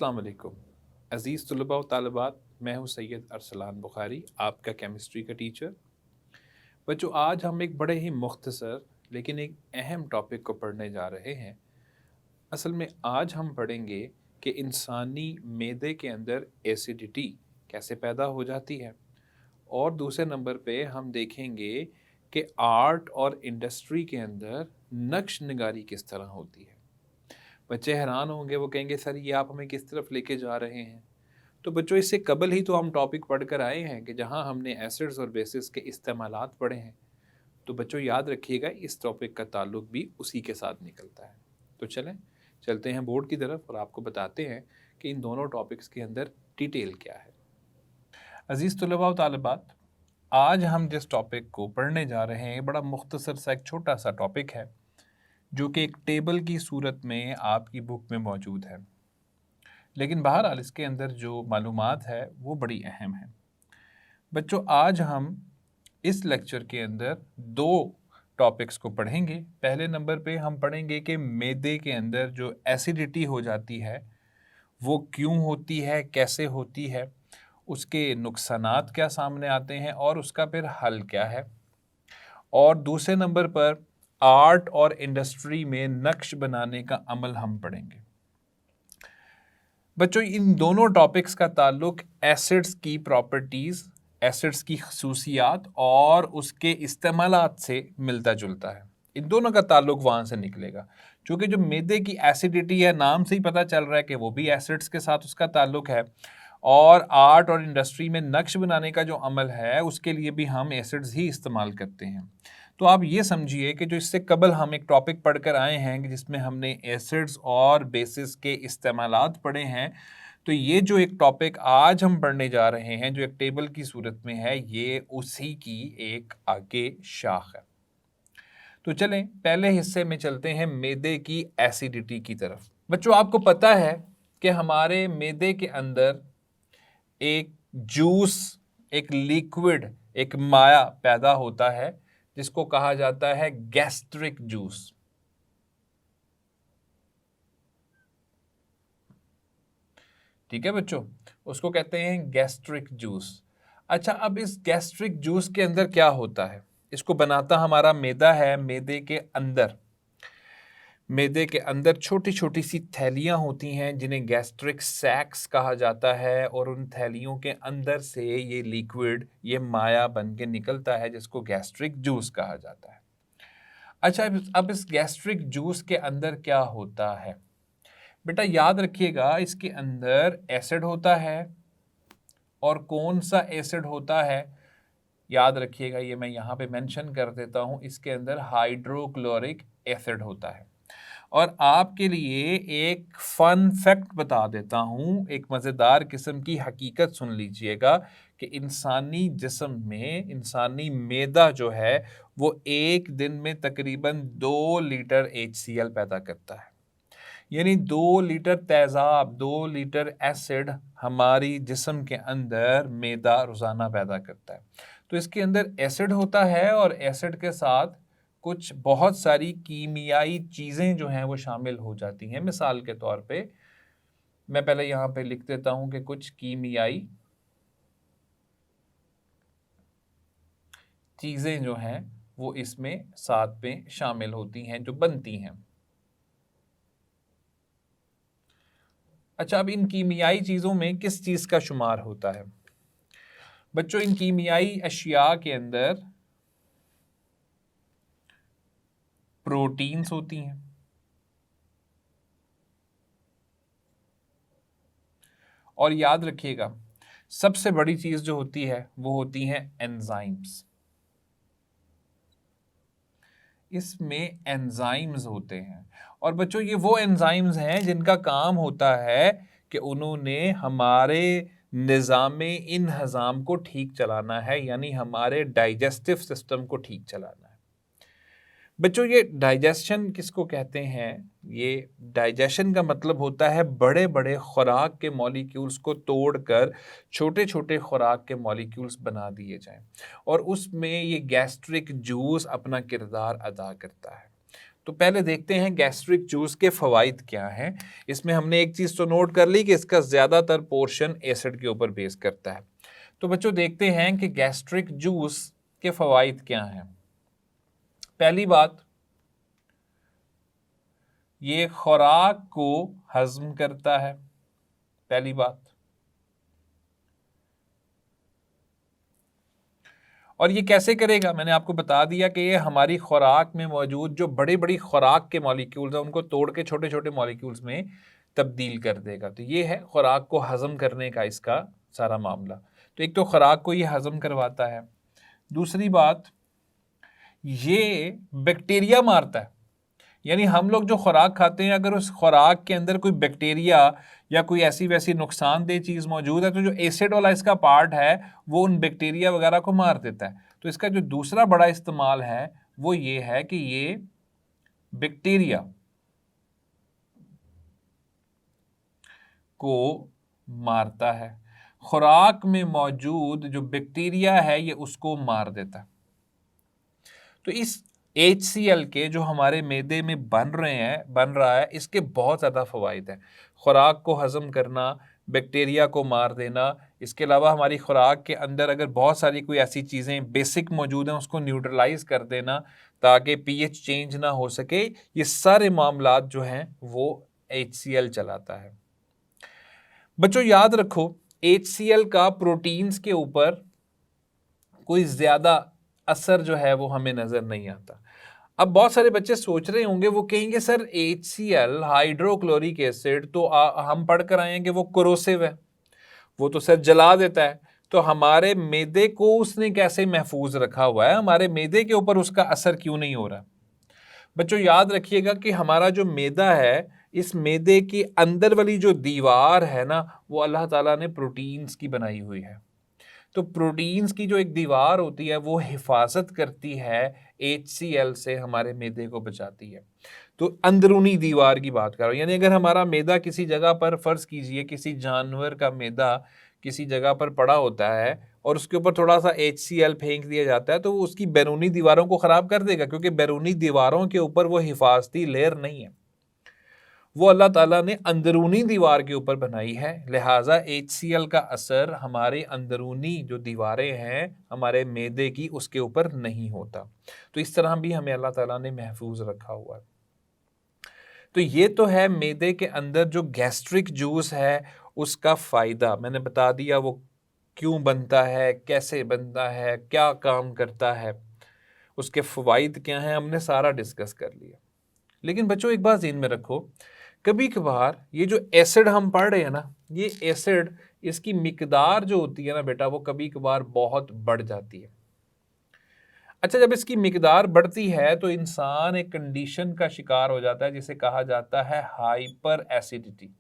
अस्सलाम वालेकुम अज़ीज़ तलबा व तालिबात। मैं हूँ सैयद अरसलान बुखारी, आपका केमिस्ट्री का टीचर। बच्चों, आज हम एक बड़े ही मुख्तसर लेकिन एक अहम टॉपिक को पढ़ने जा रहे हैं। असल में आज हम पढ़ेंगे कि इंसानी मैदे के अंदर एसिडिटी कैसे पैदा हो जाती है, और दूसरे नंबर पे हम देखेंगे कि आर्ट और इंडस्ट्री के अंदर नक्श निगारी किस तरह होती है। बच्चे हैरान होंगे, वो कहेंगे सर ये आप हमें किस तरफ लेके जा रहे हैं। तो बच्चों, इससे कबल ही तो हम टॉपिक पढ़कर आए हैं कि जहां हमने एसिड्स और बेसिस के इस्तेमालात पढ़े हैं। तो बच्चों याद रखिएगा, इस टॉपिक का ताल्लुक भी उसी के साथ निकलता है। तो चलते हैं बोर्ड की तरफ और आपको बताते हैं कि इन दोनों टॉपिक्स के अंदर डिटेल क्या है। अजीज़ तलबा व तालिबात, आज हम जिस टॉपिक को पढ़ने जा रहे हैं बड़ा मुख्तसर सा एक छोटा सा टॉपिक है, जो कि एक टेबल की सूरत में आपकी बुक में मौजूद है, लेकिन बहरहाल इसके अंदर जो मालूमात है वो बड़ी अहम है। बच्चों, आज हम इस लेक्चर के अंदर दो टॉपिक्स को पढ़ेंगे। पहले नंबर पे हम पढ़ेंगे कि मैदे के अंदर जो एसिडिटी हो जाती है वो क्यों होती है, कैसे होती है, उसके नुकसानात क्या सामने आते हैं और उसका फिर हल क्या है। और दूसरे नंबर पर आर्ट और इंडस्ट्री में नक्श बनाने का अमल हम पढ़ेंगे। बच्चों, इन दोनों टॉपिक्स का ताल्लुक एसिड्स की प्रॉपर्टीज़, एसिड्स की खसूसियात और उसके इस्तेमालात से मिलता जुलता है। इन दोनों का ताल्लुक वहाँ से निकलेगा, क्योंकि जो मैदे की एसिडिटी है, नाम से ही पता चल रहा है कि वो भी एसिड्स के साथ उसका ताल्लुक है। और आर्ट और इंडस्ट्री में नक्श बनाने का जो अमल है उसके लिए भी हम एसिड्स ही इस्तेमाल करते हैं। तो आप ये समझिए कि जो इससे कबल हम एक टॉपिक पढ़कर आए हैं जिसमें हमने एसिड्स और बेसिस के इस्तेमालात पढ़े हैं, तो ये जो एक टॉपिक आज हम पढ़ने जा रहे हैं जो एक टेबल की सूरत में है, ये उसी की एक आगे शाख है। तो चलें पहले हिस्से में चलते हैं मैदे की एसिडिटी की तरफ। बच्चों, आपको पता है कि हमारे मैदे के अंदर एक जूस, एक लिक्विड, एक माया पैदा होता है जिसको कहा जाता है गैस्ट्रिक जूस। ठीक है बच्चों, उसको कहते हैं गैस्ट्रिक जूस। अच्छा, अब इस गैस्ट्रिक जूस के अंदर क्या होता है? इसको बनाता हमारा मैदा है। मैदे के अंदर छोटी छोटी सी थैलियां होती हैं जिन्हें गैस्ट्रिक सैक्स कहा जाता है, और उन थैलियों के अंदर से ये लिक्विड, ये माया बन के निकलता है जिसको गैस्ट्रिक जूस कहा जाता है। अच्छा, अब इस गैस्ट्रिक जूस के अंदर क्या होता है? बेटा याद रखिएगा, इसके अंदर एसिड होता है। और कौन सा एसिड होता है याद रखिएगा, ये मैं यहाँ पे मेंशन कर देता हूँ, इसके अंदर हाइड्रोक्लोरिक एसिड होता है। और आपके लिए एक फन फैक्ट बता देता हूँ, एक मज़ेदार किस्म की हकीकत सुन लीजिएगा कि इंसानी जिस्म में इंसानी मैदा जो है वो एक दिन में तकरीबन 2 लीटर HCl पैदा करता है। यानी 2 लीटर तेज़ाब, 2 लीटर एसिड हमारी जिस्म के अंदर मैदा रोज़ाना पैदा करता है। तो इसके अंदर एसिड होता है और एसिड के साथ कुछ बहुत सारी कीमियाई चीज़ें जो हैं वो शामिल हो जाती हैं। मिसाल के तौर पे मैं पहले यहाँ पे लिख देता हूँ कि कुछ कीमियाई चीज़ें जो हैं वो इसमें साथ में शामिल होती हैं, जो बनती हैं। अच्छा, अब इन कीमियाई चीज़ों में किस चीज़ का शुमार होता है? बच्चों, इन कीमियाई अशिया के अंदर प्रोटीन्स होती हैं, और याद रखिएगा सबसे बड़ी चीज़ जो होती है वो होती हैं एंजाइम्स। इसमें एंजाइम्स होते हैं, और बच्चों ये वो एंजाइम्स हैं जिनका काम होता है कि उन्होंने हमारे निज़ामे इन्हज़ाम को ठीक चलाना है, यानी हमारे डाइजेस्टिव सिस्टम को ठीक चलाना है। बच्चों, ये डाइजेशन किसको कहते हैं? ये डाइजेशन का मतलब होता है बड़े बड़े खुराक के मॉलिक्यूल्स को तोड़कर छोटे छोटे खुराक के मॉलिक्यूल्स बना दिए जाएं, और उसमें ये गैस्ट्रिक जूस अपना किरदार अदा करता है। तो पहले देखते हैं गैस्ट्रिक जूस के फवाइद क्या हैं। इसमें हमने एक चीज़ तो नोट कर ली कि इसका ज़्यादातर पोर्शन एसिड के ऊपर बेस करता है। तो बच्चों देखते हैं कि गैस्ट्रिक जूस के फवाइद क्या हैं। पहली बात, ये खुराक को हजम करता है, पहली बात। और ये कैसे करेगा, मैंने आपको बता दिया कि ये हमारी खुराक में मौजूद जो बड़ी बड़ी खुराक के मॉलिक्यूल्स हैं उनको तोड़ के छोटे छोटे मॉलिक्यूल्स में तब्दील कर देगा। तो ये है खुराक को हजम करने का इसका सारा मामला। तो एक तो खुराक को ये हजम करवाता है। दूसरी बात, ये बैक्टीरिया मारता है। यानी हम लोग जो खुराक खाते हैं, अगर उस खुराक के अंदर कोई बैक्टीरिया या कोई ऐसी वैसी नुकसानदेह चीज़ मौजूद है तो जो एसिड वाला इसका पार्ट है वो उन बैक्टीरिया वगैरह को मार देता है। तो इसका जो दूसरा बड़ा इस्तेमाल है वो ये है कि ये बैक्टीरिया को मारता है। खुराक में मौजूद जो बैक्टीरिया है ये उसको मार देता है। तो इस HCl के जो हमारे मैदे में बन रहा है, इसके बहुत ज़्यादा फ़वाइद हैं। खुराक को हज़म करना, बैक्टीरिया को मार देना, इसके अलावा हमारी खुराक के अंदर अगर बहुत सारी कोई ऐसी चीज़ें बेसिक मौजूद हैं उसको न्यूट्रलाइज कर देना ताकि pH चेंज ना हो सके। ये सारे मामलात जो हैं वो HCl चलाता है। बच्चों याद रखो, HCl का प्रोटीन्स के ऊपर कोई ज़्यादा असर जो है वो हमें नज़र नहीं आता। अब बहुत सारे बच्चे सोच रहे होंगे, वो कहेंगे सर HCl हाइड्रोक्लोरिक एसिड तो हम पढ़ कर आए हैं कि वो कोरोसिव है, वो तो सर जला देता है। तो हमारे मैदे को उसने कैसे महफूज रखा हुआ है, हमारे मैदे के ऊपर उसका असर क्यों नहीं हो रहा? बच्चों याद रखिएगा कि हमारा जो मैदा है, इस मैदे की अंदर वाली जो दीवार है ना, वो अल्लाह ताला ने प्रोटीन्स की बनाई हुई है। तो प्रोटीन्स की जो एक दीवार होती है वो हिफाजत करती है HCl से, हमारे मैदे को बचाती है। तो अंदरूनी दीवार की बात कर रहा हूँ, यानी अगर हमारा मैदा किसी जगह पर, फ़र्ज़ कीजिए किसी जानवर का मैदा किसी जगह पर पड़ा होता है और उसके ऊपर थोड़ा सा HCl फेंक दिया जाता है तो वो उसकी बैरूनी दीवारों को ख़राब कर देगा, क्योंकि बैरूनी दीवारों के ऊपर वो हिफाजती लेयर नहीं है, वो अल्लाह ताला ने अंदरूनी दीवार के ऊपर बनाई है। लिहाजा HCl का असर हमारे अंदरूनी जो दीवारें हैं हमारे मैदे की, उसके ऊपर नहीं होता। तो इस तरह भी हमें अल्लाह ताला ने महफूज रखा हुआ है। तो ये तो है मैदे के अंदर जो गैस्ट्रिक जूस है उसका फ़ायदा, मैंने बता दिया वो क्यों बनता है, कैसे बनता है, क्या काम करता है, उसके फ़वाइद क्या हैं, हमने सारा डिस्कस कर लिया। लेकिन बच्चों एक बात ज़हन में रखो, कभी कभार ये जो एसिड हम पढ़ रहे हैं ना, ये एसिड, इसकी मिकदार जो होती है ना बेटा, वो कभी कभार बहुत बढ़ जाती है। अच्छा, जब इसकी मिकदार बढ़ती है तो इंसान एक कंडीशन का शिकार हो जाता है जिसे कहा जाता है हाइपर एसिडिटी।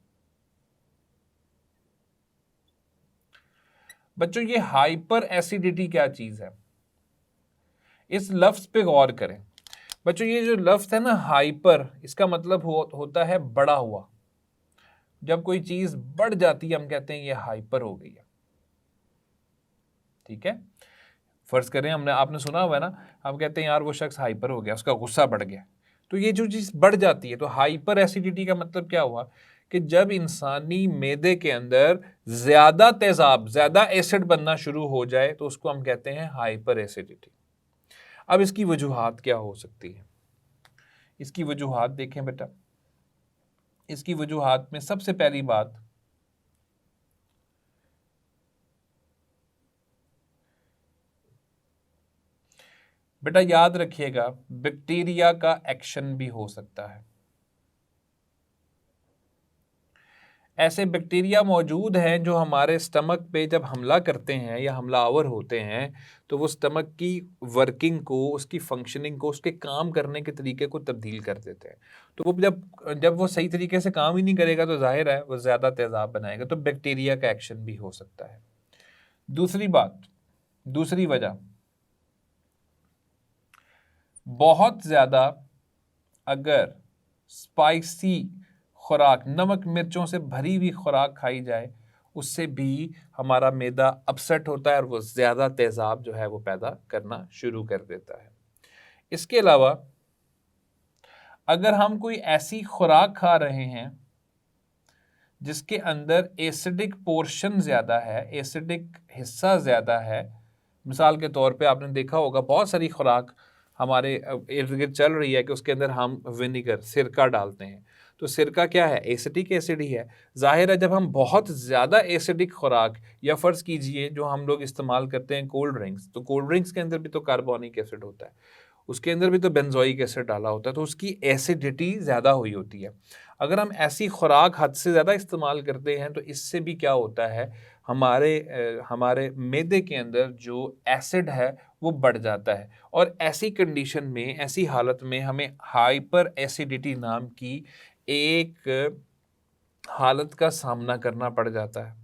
बच्चों ये हाइपर एसिडिटी क्या चीज़ है, इस लफ्ज़ पे गौर करें। बच्चों ये जो लफ्ज़ है ना हाइपर, इसका मतलब होता है बढ़ा हुआ। जब कोई चीज़ बढ़ जाती है हम कहते हैं ये हाइपर हो गई है। ठीक है, फ़र्ज़ करें आपने सुना हुआ है ना, हम कहते हैं यार वो शख्स हाइपर हो गया, उसका गुस्सा बढ़ गया। तो ये जो चीज़ बढ़ जाती है, तो हाइपर एसिडिटी का मतलब क्या हुआ कि जब इंसानी मैदे के अंदर ज़्यादा तेज़ाब, ज़्यादा एसिड बनना शुरू हो जाए तो उसको हम कहते हैं हाइपर एसिडिटी। अब इसकी वजूहात क्या हो सकती है? इसकी वजूहात देखें बेटा, इसकी वजूहात में सबसे पहली बात, बेटा याद रखिएगा बैक्टीरिया का एक्शन भी हो सकता है। ऐसे बैक्टीरिया मौजूद हैं जो हमारे स्टमक पे जब हमला करते हैं या हमलावर होते हैं तो वो स्टमक की वर्किंग को, उसकी फंक्शनिंग को, उसके काम करने के तरीके को तब्दील कर देते हैं। तो वो जब जब वो सही तरीके से काम ही नहीं करेगा तो जाहिर है वो ज़्यादा तेज़ाब बनाएगा। तो बैक्टीरिया का एक्शन भी हो सकता है। दूसरी बात, दूसरी वजह, बहुत ज़्यादा अगर स्पाइसी खुराक, नमक मिर्चों से भरी हुई खुराक खाई जाए, उससे भी हमारा मैदा अपसेट होता है और वो ज़्यादा तेज़ाब जो है वो पैदा करना शुरू कर देता है। इसके अलावा अगर हम कोई ऐसी खुराक खा रहे हैं जिसके अंदर एसिडिक पोर्शन ज़्यादा है, एसिडिक हिस्सा ज़्यादा है, मिसाल के तौर पे आपने देखा होगा बहुत सारी खुराक हमारे इर्द गिर्द चल रही है कि उसके अंदर हम विनीगर, सिरका डालते हैं। तो सिरका क्या है? एसिटिक एसिड ही है। ज़ाहिर है जब हम बहुत ज़्यादा एसिडिक खुराक, या फ़र्ज़ कीजिए जो हम लोग इस्तेमाल करते हैं कोल्ड ड्रिंक्स, तो कोल्ड ड्रिंक्स के अंदर भी तो कार्बोनिक एसिड होता है, उसके अंदर भी तो बेंजोइक एसिड डाला होता है, तो उसकी एसिडिटी ज़्यादा हुई होती है। अगर हम ऐसी खुराक हद से ज़्यादा इस्तेमाल करते हैं तो इससे भी क्या होता है, हमारे मैदे के अंदर जो एसिड है वो बढ़ जाता है, और ऐसी कंडीशन में, ऐसी हालत में हमें हाइपर एसिडिटी नाम की एक हालत का सामना करना पड़ जाता है।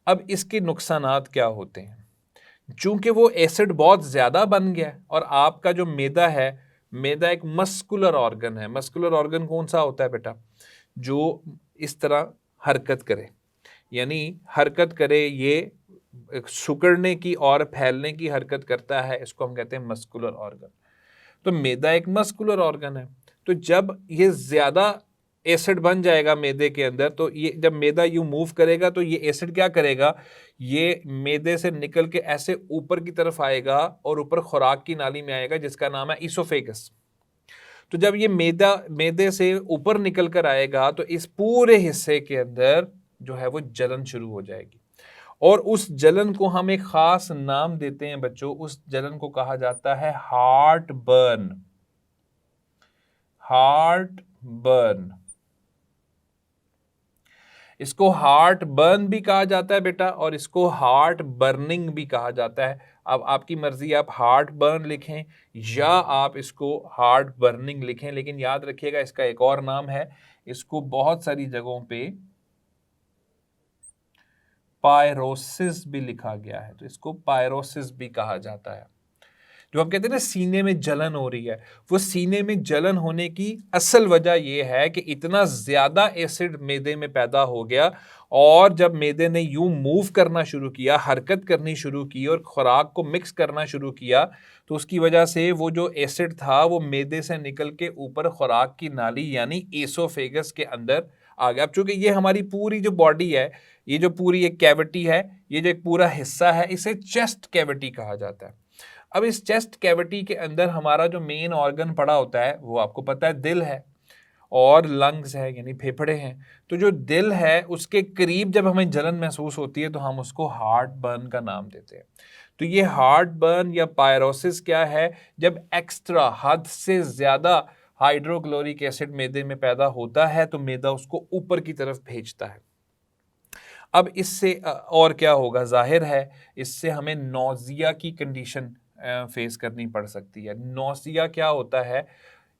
अब इसके नुकसानात क्या होते हैं? चूंकि वो एसिड बहुत ज़्यादा बन गया है, और आपका जो मैदा है, मैदा एक मस्कुलर ऑर्गन है। मस्कुलर ऑर्गन कौन सा होता है बेटा? जो इस तरह हरकत करे, यानी हरकत करे, ये सिकुड़ने की और फैलने की हरकत करता है, इसको हम कहते हैं मस्कुलर ऑर्गन। तो मैदा एक मस्कुलर ऑर्गन है। तो जब ये ज़्यादा एसिड बन जाएगा मैदे के अंदर, तो ये जब मैदा यूं मूव करेगा तो ये एसिड क्या करेगा, ये मैदे से निकल के ऐसे ऊपर की तरफ आएगा और ऊपर खुराक की नाली में आएगा जिसका नाम है ईसोफेगस। तो जब ये मैदा मैदे से ऊपर निकल कर आएगा तो इस पूरे हिस्से के अंदर जो है वो जलन शुरू हो जाएगी, और उस जलन को हम एक खास नाम देते हैं बच्चों, उस जलन को कहा जाता है हार्ट बर्न। हार्ट बर्न, इसको हार्ट बर्न भी कहा जाता है बेटा, और इसको हार्ट बर्निंग भी कहा जाता है। अब आपकी मर्जी, आप हार्ट बर्न लिखें या आप इसको हार्ट बर्निंग लिखें, लेकिन याद रखिएगा इसका एक और नाम है, इसको बहुत सारी जगहों पे पायरोसिस भी लिखा गया है, तो इसको पायरोसिस भी कहा जाता है। जो हम कहते हैं ना सीने में जलन हो रही है, वो सीने में जलन होने की असल वजह यह है कि इतना ज्यादा एसिड मैदे में पैदा हो गया, और जब मैदे ने यूं मूव करना शुरू किया, हरकत करनी शुरू की और खुराक को मिक्स करना शुरू किया, तो उसकी वजह से वो जो एसिड था वो मैदे से निकल के ऊपर खुराक की नाली यानी एसोफेगस के अंदर आ गया। अब चूंकि ये हमारी पूरी जो बॉडी है, ये जो पूरी एक कैविटी है, ये जो एक पूरा हिस्सा है, इसे चेस्ट कैविटी कहा जाता है। अब इस चेस्ट कैविटी के अंदर हमारा जो मेन ऑर्गन पड़ा होता है वो आपको पता है दिल है, और लंग्स है यानी फेफड़े हैं। तो जो दिल है उसके करीब जब हमें जलन महसूस होती है तो हम उसको हार्ट बर्न का नाम देते हैं। तो ये हार्ट बर्न या पायरोसिस क्या है? जब एक्स्ट्रा, हद से ज्यादा हाइड्रोक्लोरिक एसिड मैदे में पैदा होता है तो मैदा उसको ऊपर की तरफ भेजता है। अब इससे और क्या होगा? जाहिर है इससे हमें नौजिया की कंडीशन फेस करनी पड़ सकती है। नौजिया क्या होता है?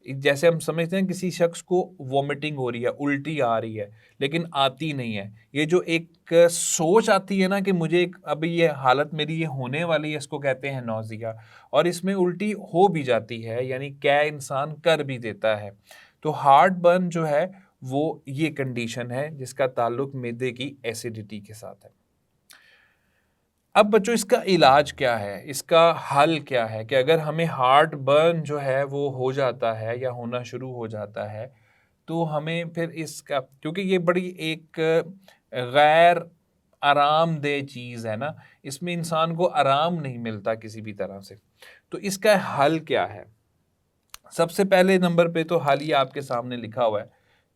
जैसे हम समझते हैं किसी शख्स को वॉमिटिंग हो रही है, उल्टी आ रही है, लेकिन आती नहीं है। ये जो एक सोच आती है ना कि मुझे अभी ये हालत मेरी ये होने वाली है, इसको कहते हैं नौजिया, और इसमें उल्टी हो भी जाती है, यानी क्या इंसान कर भी देता है। तो हार्ट बर्न जो है वो ये कंडीशन है जिसका ताल्लुक मैदे की एसिडिटी के साथ है। अब बच्चों इसका इलाज क्या है, इसका हल क्या है? कि अगर हमें हार्ट बर्न जो है वो हो जाता है या होना शुरू हो जाता है, तो हमें फिर इसका, क्योंकि ये बड़ी एक गैर आरामदेह चीज़ है ना, इसमें इंसान को आराम नहीं मिलता किसी भी तरह से। तो इसका हल क्या है? सबसे पहले नंबर पे तो हल ही आपके सामने लिखा हुआ है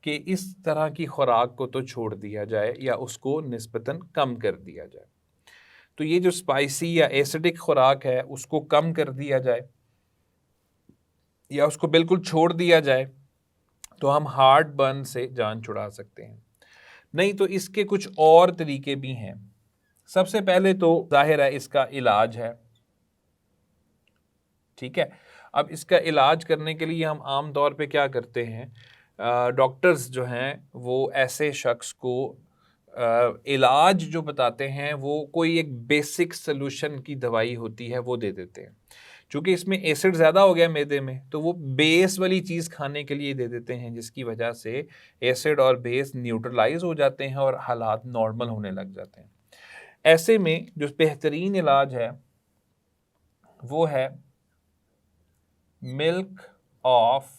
कि इस तरह की खुराक को तो छोड़ दिया जाए या उसको निस्बतन कम कर दिया जाए। तो ये जो स्पाइसी या एसिडिक खुराक है उसको कम कर दिया जाए या उसको बिल्कुल छोड़ दिया जाए, तो हम हार्ट बर्न से जान छुड़ा सकते हैं। नहीं तो इसके कुछ और तरीके भी हैं। सबसे पहले तो जाहिर है इसका इलाज है, ठीक है। अब इसका इलाज करने के लिए हम आम तौर पे क्या करते हैं, डॉक्टर्स जो हैं वो ऐसे शख्स को इलाज जो बताते हैं वो कोई एक बेसिक सोल्यूशन की दवाई होती है वो दे देते हैं। चूँकि इसमें एसिड ज़्यादा हो गया मैदे में, तो वो बेस वाली चीज़ खाने के लिए दे देते हैं, जिसकी वजह से एसिड और बेस न्यूट्रलाइज हो जाते हैं और हालात नॉर्मल होने लग जाते हैं। ऐसे में जो बेहतरीन इलाज है वो है मिल्क ऑफ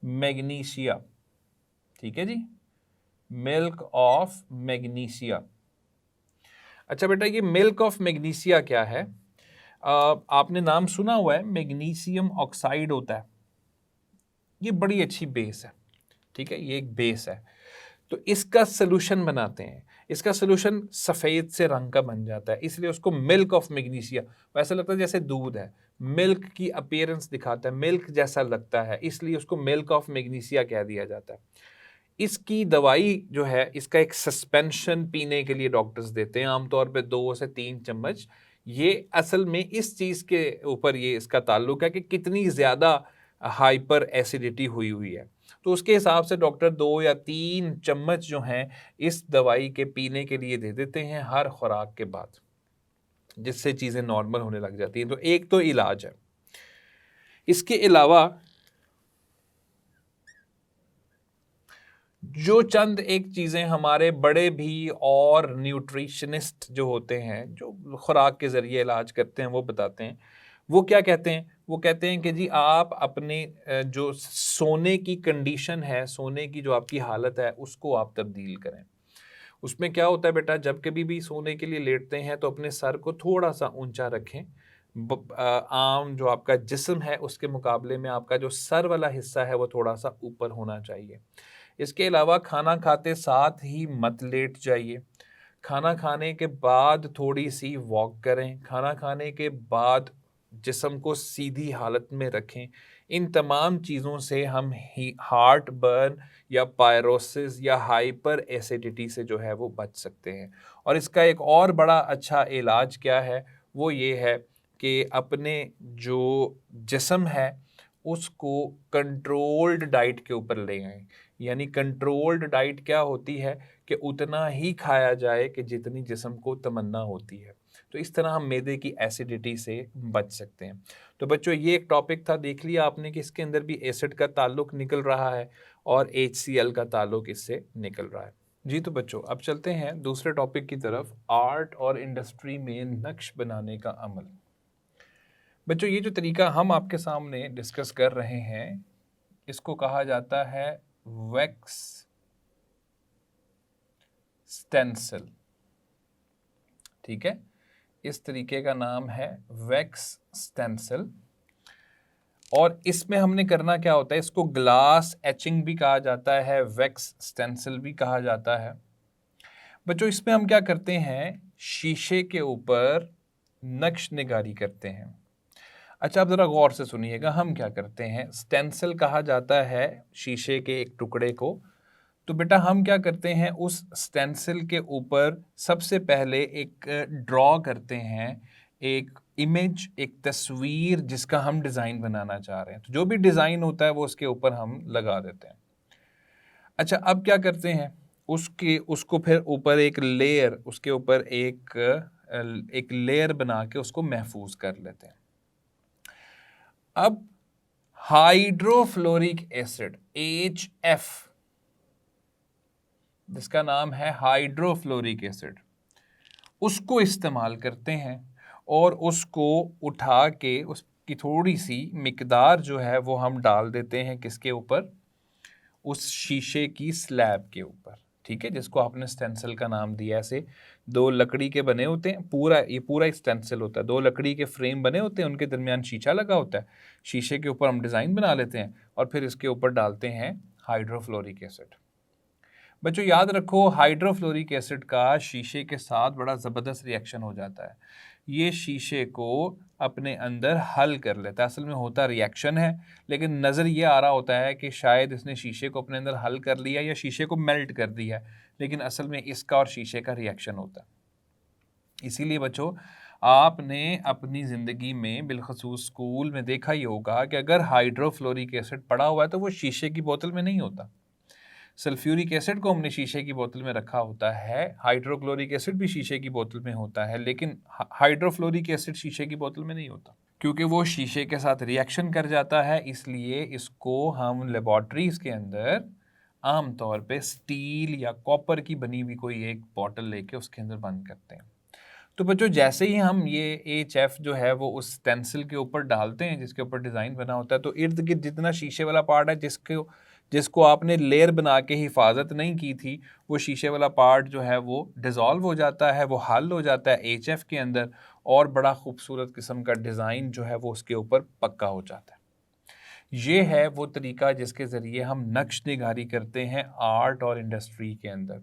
मैग्नीशिया, ठीक है जी, मिल्क ऑफ मैग्नीशिया। अच्छा बेटा, ये मिल्क ऑफ मैग्नीशिया क्या है? आपने नाम सुना हुआ है, मैग्नीशियम ऑक्साइड होता है, ये बड़ी अच्छी बेस है, ठीक है, ये एक बेस है। तो इसका सोल्यूशन बनाते हैं, इसका सोल्यूशन सफ़ेद से रंग का बन जाता है, इसलिए उसको मिल्क ऑफ मैग्नीशिया। वैसा लगता है जैसे दूध है, मिल्क की अपीयरेंस दिखाता है, मिल्क जैसा लगता है, इसलिए उसको मिल्क ऑफ मैग्नीशिया कह दिया जाता है। इसकी दवाई जो है, इसका एक सस्पेंशन पीने के लिए डॉक्टर्स देते हैं, आमतौर पे 2 से 3 चम्मच। ये असल में इस चीज़ के ऊपर ये इसका ताल्लुक है कि कितनी ज़्यादा हाइपर एसिडिटी हुई हुई है। तो उसके हिसाब से डॉक्टर 2 या 3 चम्मच जो हैं इस दवाई के पीने के लिए दे देते हैं हर खुराक के बाद, जिससे चीज़ें नॉर्मल होने लग जाती हैं। तो एक तो इलाज है। इसके अलावा जो चंद एक चीज़ें हमारे बड़े भी और न्यूट्रिशनिस्ट जो होते हैं, जो खुराक के ज़रिए इलाज करते हैं, वो बताते हैं। वो क्या कहते हैं? वो कहते हैं कि जी आप अपने जो सोने की कंडीशन है, सोने की जो आपकी हालत है, उसको आप तब्दील करें। उसमें क्या होता है बेटा, जब कभी भी सोने के लिए लेटते हैं तो अपने सर को थोड़ा-सा ऊँचा रखें। आम जो आपका जिस्म है उसके मुकाबले में आपका जो सर वाला हिस्सा है वो थोड़ा-सा ऊपर होना चाहिए। इसके अलावा खाना खाते साथ ही मत लेट जाइए। खाना खाने के बाद थोड़ी-सी वॉक करें। खाना खाने के बाद जिस्म को सीधी हालत में रखें। इन तमाम चीज़ों से हम ही हार्ट बर्न या पायरोसिस या हाइपर एसिडिटी से जो है वो बच सकते हैं। और इसका एक और बड़ा अच्छा इलाज क्या है, वो ये है कि अपने जो जिस्म है उसको कंट्रोल्ड डाइट के ऊपर ले आएँ। यानी कंट्रोल्ड डाइट क्या होती है कि उतना ही खाया जाए कि जितनी जिस्म को तमन्ना होती है। तो इस तरह हम मैदे की एसिडिटी से बच सकते हैं। तो बच्चों, ये एक टॉपिक था, देख लिया आपने कि इसके अंदर भी एसिड का ताल्लुक निकल रहा है और HCl का ताल्लुक इससे निकल रहा है। जी तो बच्चों, अब चलते हैं दूसरे टॉपिक की तरफ, आर्ट और इंडस्ट्री में नक्श बनाने का अमल। बच्चों, ये जो तरीका हम आपके सामने डिस्कस कर रहे हैं, इसको कहा जाता है वैक्स स्टेंसिल, ठीक है। इस तरीके का नाम है वैक्स स्टेंसिल। और इसमें हमने करना क्या होता है, इसको ग्लास एचिंग भी कहा जाता है, वैक्स स्टेंसिल भी कहा जाता है। बच्चों, इसमें हम क्या करते हैं, शीशे के ऊपर नक्श निगारी करते हैं। अच्छा, आप ज़रा गौर से सुनिएगा, हम क्या करते हैं, स्टेंसिल कहा जाता है शीशे के एक टुकड़े को। तो बेटा हम क्या करते हैं, उस स्टेंसिल के ऊपर सबसे पहले एक ड्रॉ करते हैं, एक इमेज, एक तस्वीर जिसका हम डिज़ाइन बनाना चाह रहे हैं। तो जो भी डिज़ाइन होता है वो उसके ऊपर हम लगा देते हैं। अच्छा, अब क्या करते हैं, उसको फिर ऊपर एक लेयर, उसके ऊपर एक लेयर बना के उसको महफूज कर लेते हैं। अब हाइड्रोफ्लोरिक एसिड HF, जिसका नाम है हाइड्रोफ्लोरिक एसिड, उसको इस्तेमाल करते हैं और उसको उठा के उसकी थोड़ी सी मिकदार जो है वो हम डाल देते हैं किसके ऊपर, उस शीशे की स्लैब के ऊपर, ठीक है, जिसको आपने स्टेंसिल का नाम दिया। ऐसे 2 लकड़ी के बने होते हैं, ये पूरा स्टेंसिल होता है, 2 लकड़ी के फ्रेम बने होते हैं, उनके दरमियान शीशा लगा होता है। शीशे के ऊपर हम डिज़ाइन बना लेते हैं और फिर इसके ऊपर डालते हैं हाइड्रोफ्लोरिक एसिड। बच्चों याद रखो, हाइड्रोफ्लोरिक एसिड का शीशे के साथ बड़ा ज़बरदस्त रिएक्शन हो जाता है। ये शीशे को अपने अंदर हल कर लेता है। असल में होता रिएक्शन है, लेकिन नज़र ये आ रहा होता है कि शायद इसने शीशे को अपने अंदर हल कर लिया या शीशे को मेल्ट कर दिया है, लेकिन असल में इसका और शीशे का रिएक्शन होता है। इसीलिए बच्चों, आपने अपनी ज़िंदगी में बिलखसूस स्कूल में देखा ही होगा कि अगर हाइड्रोफ्लोरिक एसिड पड़ा हुआ है तो वो शीशे की बोतल में नहीं होता। सल्फ्यूरिक एसिड को हमने शीशे की बोतल में रखा होता है, हाइड्रोक्लोरिक एसिड भी शीशे की बोतल में होता है, लेकिन हाइड्रोफ्लोरिक एसिड शीशे की बोतल में नहीं होता, क्योंकि वो शीशे के साथ रिएक्शन कर जाता है। इसलिए इसको हम लेबॉर्ट्रीज़ के अंदर आम तौर पे स्टील या कॉपर की बनी हुई कोई एक बोतल लेके उसके अंदर बंद करते हैं। तो बच्चों जैसे ही हम ये HF जो है वो उस स्टेंसिल के ऊपर डालते हैं जिसके ऊपर डिज़ाइन बना होता है, तो इर्द गिर्द जितना शीशे वाला पार्ट है जिसको जिसको आपने लेयर बना के हिफाजत नहीं की थी, वो शीशे वाला पार्ट जो है वो डिज़ोल्व हो जाता है, वो हल हो जाता है HF के अंदर, और बड़ा खूबसूरत किस्म का डिज़ाइन जो है वो उसके ऊपर पक्का हो जाता है। ये है वो तरीका जिसके ज़रिए हम नक्श निगारी करते हैं आर्ट और इंडस्ट्री के अंदर।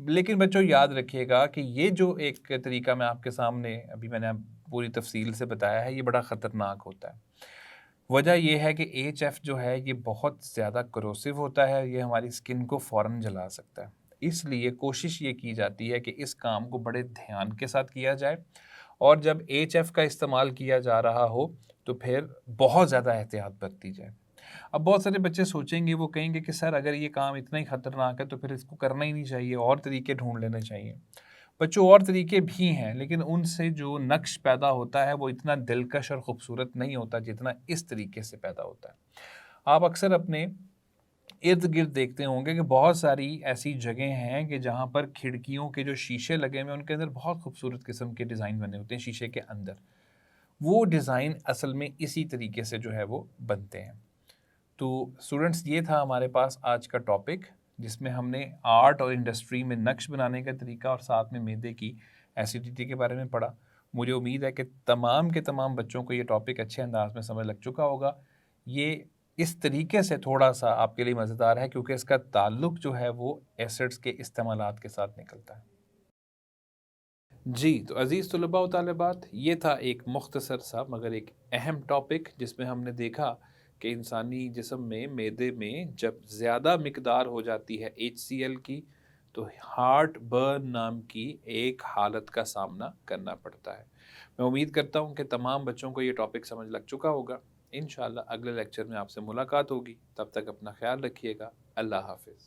लेकिन बच्चों याद रखिएगा कि ये जो एक तरीका मैं आपके सामने अभी मैंने पूरी तफसील से बताया है, ये बड़ा ख़तरनाक होता है। वजह ये है कि HF जो है ये बहुत ज़्यादा करोसिव होता है, ये हमारी स्किन को फ़ौरन जला सकता है। इसलिए कोशिश ये की जाती है कि इस काम को बड़े ध्यान के साथ किया जाए, और जब HF का इस्तेमाल किया जा रहा हो तो फिर बहुत ज़्यादा एहतियात बरती जाए। अब बहुत सारे बच्चे सोचेंगे, वो कहेंगे कि सर अगर ये काम इतना ही ख़तरनाक है तो फिर इसको करना ही नहीं चाहिए, और तरीके ढूँढ लेने चाहिए। बच्चों और तरीके भी हैं, लेकिन उनसे जो नक्श पैदा होता है वो इतना दिलकश और ख़ूबसूरत नहीं होता जितना इस तरीके से पैदा होता है। आप अक्सर अपने इर्द-गिर्द देखते होंगे कि बहुत सारी ऐसी जगह हैं कि जहाँ पर खिड़कियों के जो शीशे लगे हुए हैं उनके अंदर बहुत खूबसूरत किस्म के डिज़ाइन बने होते हैं शीशे के अंदर। वो डिज़ाइन असल में इसी तरीके से जो है वो बनते हैं। तो स्टूडेंट्स ये था हमारे पास आज का टॉपिक, जिसमें हमने आर्ट और इंडस्ट्री में नक्श बनाने का तरीका और साथ में मैदे की एसिडिटी के बारे में पढ़ा। मुझे उम्मीद है कि तमाम के तमाम बच्चों को ये टॉपिक अच्छे अंदाज में समझ लग चुका होगा। ये इस तरीके से थोड़ा सा आपके लिए मज़ेदार है क्योंकि इसका ताल्लुक जो है वो एसिड्स के इस्तेमालात के साथ निकलता है। जी, तो अज़ीज़ तलबा व तालिबात, ये था एक मुख्तसर सा मगर एक अहम टॉपिक जिसमें हमने देखा कि इंसानी जिस्म में मैदे में जब ज़्यादा मिकदार हो जाती है HCl की, तो हार्ट बर्न नाम की एक हालत का सामना करना पड़ता है। मैं उम्मीद करता हूँ कि तमाम बच्चों को ये टॉपिक समझ लग चुका होगा। इंशाअल्लाह अगले लेक्चर में आपसे मुलाकात होगी। तब तक अपना ख़्याल रखिएगा। अल्लाह हाफ़िज़।